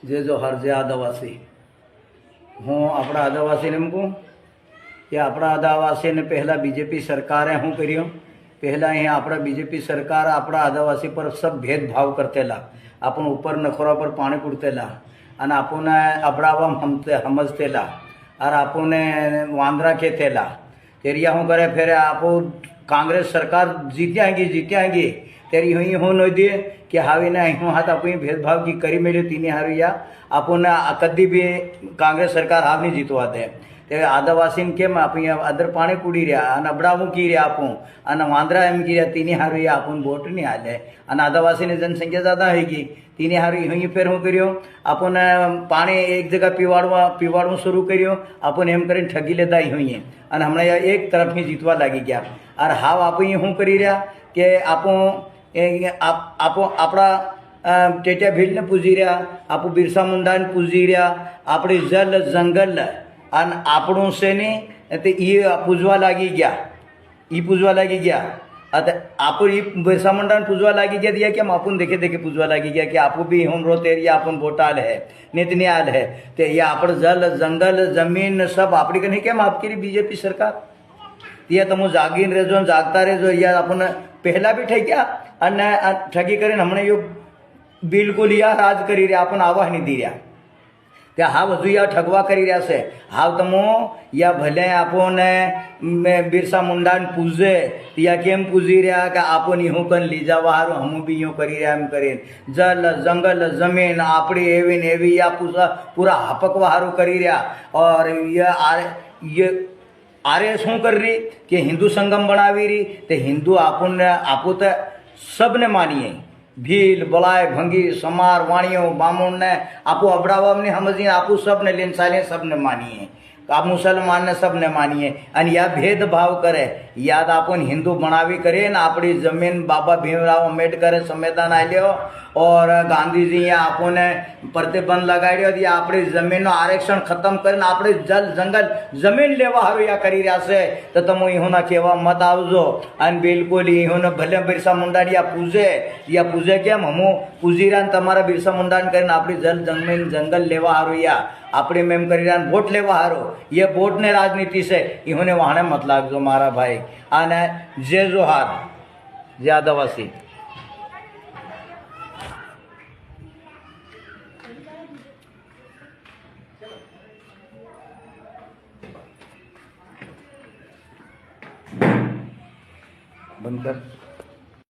જે જોહાર જે આદિવાસી હું આપણા આદિવાસીને એમ કહું કે આપણા આદિવાસીને પહેલાં બીજેપી સરકારે શું કર્યું પહેલાં અહીંયા આપણા બીજેપી સરકાર આપણા આદિવાસી પર સબ ભેદભાવ કરતેલા આપણને ઉપર નખોરા પર પાણી કૂટતેલા અને આપણને અબડાવવામાં સમજતેલા और આપણને વાંદરા કહેતેલા તેરિયા શું કરે ફેરે આપો कांग्रेस सरकार जीत्यांगी तेरी हुई हो नो दिए कि हावी ने अँ हाथ अपनी भेदभाव की करी मेल्यो तीने हारू या आपने कदी भी कांग्रेस सरकार हाव नहीं जीतवा दे ते आदिवासी केम अपनी अदर पाणी कूड़ी रहा अने अबड़ावू की रहा आपू अने वांदरा एम की तीने हारू या आपन वोट नहीं हाले अने आदिवासी ने जनसंख्या ज़्यादा होगी तीने हारू हुई फेर शू कर्यो आपने पाणी एक जगह पीवाड़ू शुरू कर्यो आपने एम करीने ठगी लेता हुई अने हमणे एक तरफ ही जीतवा लागी गया और हाव आप शू करी रहा कि आपो अपना टेटिया भील ने पूजी रहा आप बिरसा मुंडा ने पूजी रहा अपनी जल जंगल अने आपणुं से नहीं तो ये पूजवा लागी गया ये पूजवा लागी गया आप बिरसा मुंडा ने पूजवा लागी गया दिया कि हम अपन देखे देखे पूजवा लागी गया कि आप भी हम रोते एरिया अपन वोट आल है नीतनी आल है तो ये आप जल जंगल जमीन सब आपड़ी कहीं केम आपकी बीजेपी सरकार ये तमु जागीन रहेजो जागता रहेजो या अपन पहला भी ठग्या अने ठगी करीने हमणे यो बिल्कुल या राज करी रहा अपन आवाज नहीं दी रहा त्या हाव हजू या ठगवा करी रहा से हाव तमो या भले आपने बिरसा मुंडा ने पूजे या केम पूजी रहा कि आपन यूँ कन ली जावा हारू हम भी यूँ करी रहा एम करीन जल जंगल जमीन आपड़ी एवी ने एवी या पूरा हपकवा हारू करी रहा और ये आरे शू कर रही कि हिंदू संगम बनावी रही तो हिंदू आपने आपू तो सबने मानीए भील बलाय भंगी समार वाणियों बामुण ने आपू अबड़ावा ने समझिए आपू सबने लेन साले सबने मानीए आप मुसलमान ने सबने मानीए अने या भेदभाव करे याद आपन हिंदू बनावी करे ने आपणी जमीन बाबा भीमराव अम्बेडकर संविधान आल्यो और गांधी जी आपने प्रतिबंध लगाड्यो या आपणी जमीन आरक्षण खत्म करीने आपणे जल जंगल जमीन लेवा हारू या करी रह्या छे तो तमे इहोना केवा मत आवजो अने बिल्कुल इहोने भले बिरसा मुंडा या पूजे केम हमू पूजी रहा तमारा बिरसा मुंडा करीने आपणी जल जमीन जंगल लेवा हारू या अपने मेम करी रहा वोट लेवा हारो ये वोट ने राजनीति से इन्होंने वहां मत लागजो मारा भाई आने जय जोहार जय आदिवासी। बंद कर।